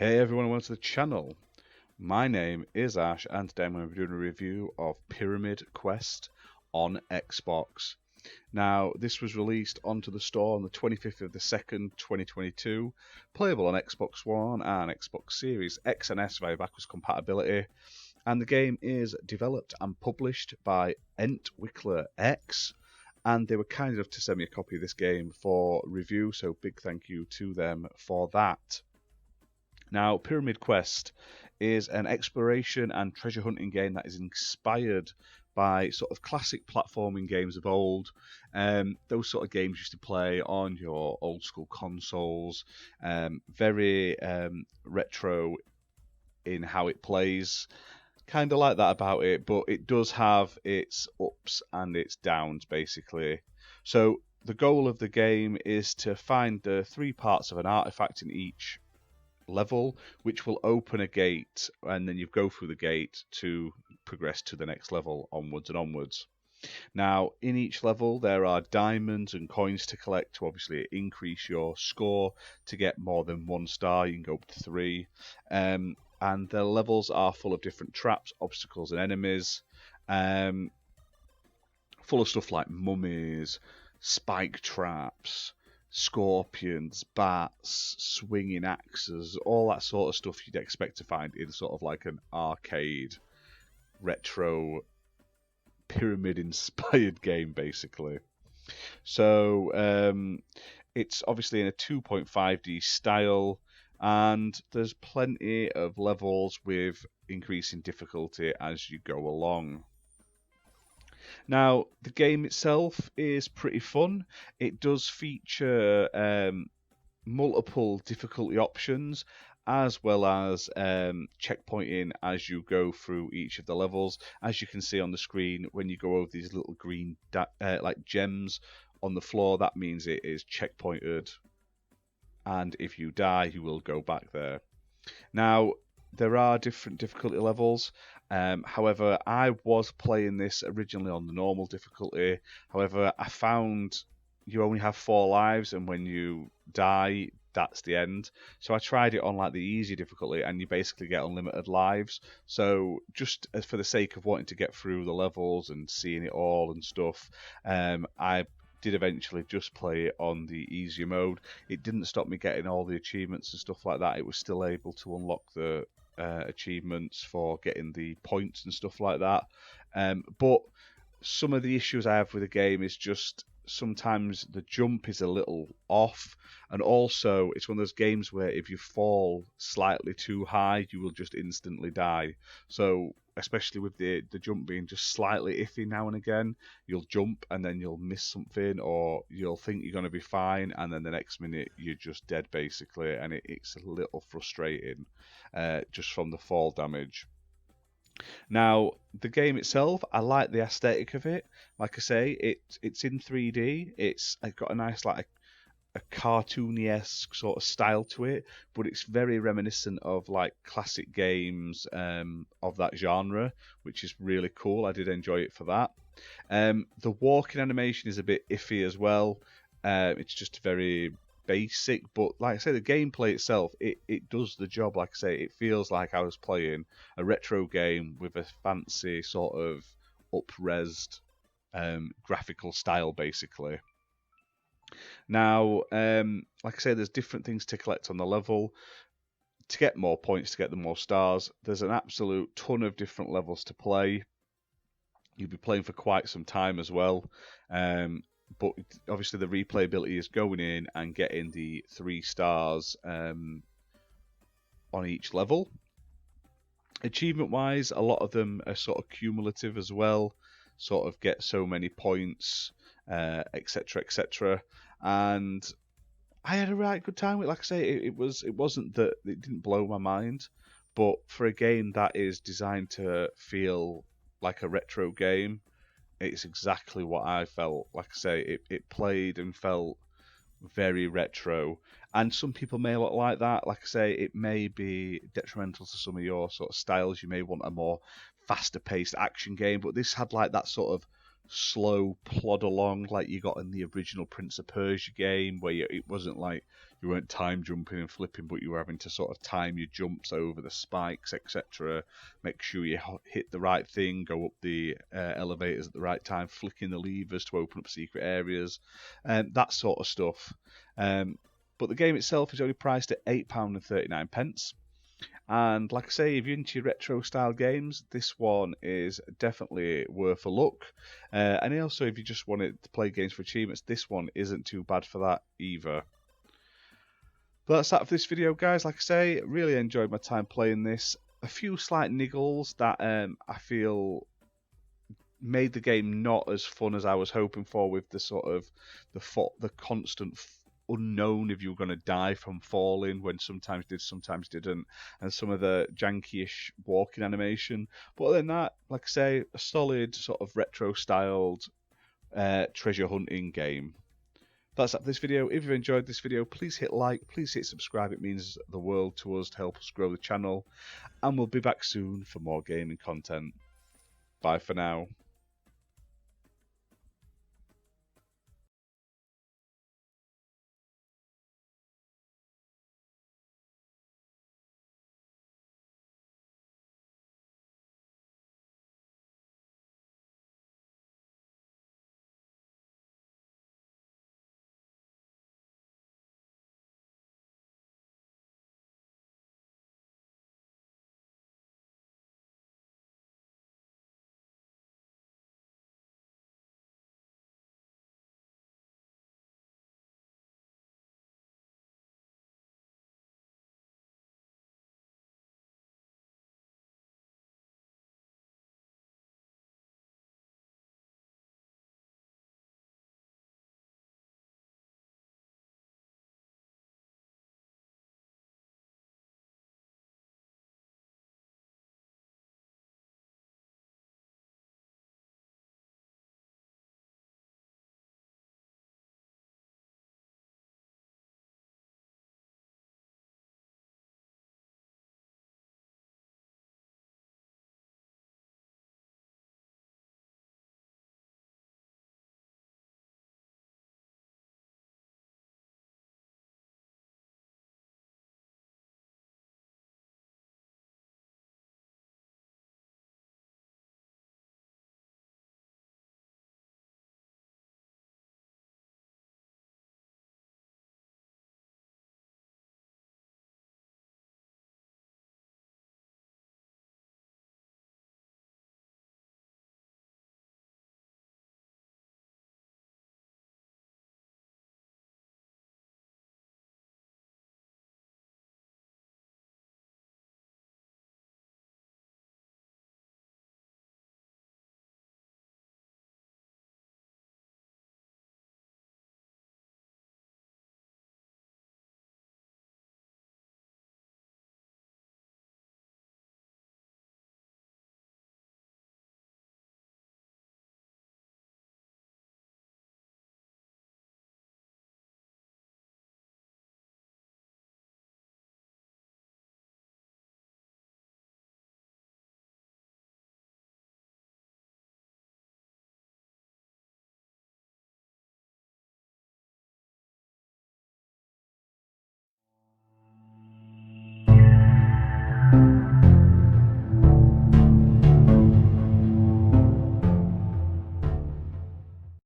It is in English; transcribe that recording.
Hey everyone, welcome to the channel. My name is Ash and today I'm going to be doing a review of Pyramid Quest on Xbox. Now, this was released onto the store on the 25th of the 2nd, 2022, playable on Xbox One and Xbox Series X and S via backwards compatibility, and the game is developed and published by EntwicklerX, and they were kind enough to send me a copy of this game for review, so big thank you to them for that. Now, Pyramid Quest is an exploration and treasure hunting game that is inspired by sort of classic platforming games of old. Those sort of games used to play on your old school consoles. Very retro in how it plays. Kind of like that about it, but it does have its ups and its downs, basically. So the goal of the game is to find the three parts of an artifact in each level, which will open a gate, and then you go through the gate to progress to the next level, onwards and onwards. Now, in each level, there are diamonds and coins to collect to obviously increase your score. To get more than 1 star, you can go up to 3. And the levels are full of different traps, obstacles, and enemies. Full of stuff like mummies, spike traps, scorpions, bats, swinging axes, all that sort of stuff you'd expect to find in sort of like an arcade, retro, pyramid-inspired game, basically. So it's obviously in a 2.5D style, and there's plenty of levels with increasing difficulty as you go along. Now, the game itself is pretty fun. It does feature multiple difficulty options, as well as checkpointing as you go through each of the levels. As you can see on the screen, when you go over these little green like gems on the floor, that means it is checkpointed. And if you die, you will go back there. Now, there are different difficulty levels. However, I was playing this originally on the normal difficulty. However, I found you only have 4 lives, and when you die, that's the end. So I tried it on like the easy difficulty, and you basically get unlimited lives. So just for the sake of wanting to get through the levels and seeing it all and stuff, I did eventually just play it on the easier mode. It didn't stop me getting all the achievements and stuff like that. It was still able to unlock the achievements for getting the points and stuff like that. But some of the issues I have with the game is just sometimes the jump is a little off, and also it's one of those games where if you fall slightly too high, you will just instantly die. So especially with the jump being just slightly iffy now and again, you'll jump and then you'll miss something, or you'll think you're going to be fine, and then the next minute you're just dead, basically, and it's a little frustrating just from the fall damage. Now, the game itself, I like the aesthetic of it. Like I say, it's in 3D. It's got a nice, like, a cartoony-esque sort of style to it, but it's very reminiscent of like classic games of that genre, which is really cool. I did enjoy it for that. The walking animation is a bit iffy as well. It's just very basic, but like I say, the gameplay itself, it does the job. Like I say, it feels like I was playing a retro game with a fancy sort of up-resed graphical style, basically. Now, like I say, there's different things to collect on the level. To get more points, to get the more stars, there's an absolute ton of different levels to play. You'll be playing for quite some time as well. But obviously the replayability is going in and getting the 3 stars on each level. Achievement-wise, a lot of them are sort of cumulative as well. Sort of get so many points, etc., etc. And I had a right good time with it. Like I say, it wasn't that it didn't blow my mind, but for a game that is designed to feel like a retro game, it's exactly what I felt. Like I say, it played and felt very retro. And some people may not like that. Like I say, it may be detrimental to some of your sort of styles. You may want a more faster paced action game, but this had like that sort of slow plod along like you got in the original Prince of Persia game, where it wasn't like you weren't time jumping and flipping, but you were having to sort of time your jumps over the spikes, etc. Make sure you hit the right thing, go up the elevators at the right time, flicking the levers to open up secret areas, and that sort of stuff. But the game itself is only priced at £8.39. And like I say, if you're into retro style games, this one is definitely worth a look. And also, if you just wanted to play games for achievements, this one isn't too bad for that either. But that's that for this video, guys. Like I say, really enjoyed my time playing this. A few slight niggles that I feel made the game not as fun as I was hoping for, with the sort of the constant unknown if you were going to die from falling, when sometimes did, sometimes didn't, and some of the janky-ish walking animation. But other than that, like I say, a solid sort of retro-styled treasure hunting game. That's it for this video. If you've enjoyed this video, please hit like, please hit subscribe. It means the world to us to help us grow the channel. And we'll be back soon for more gaming content. Bye for now.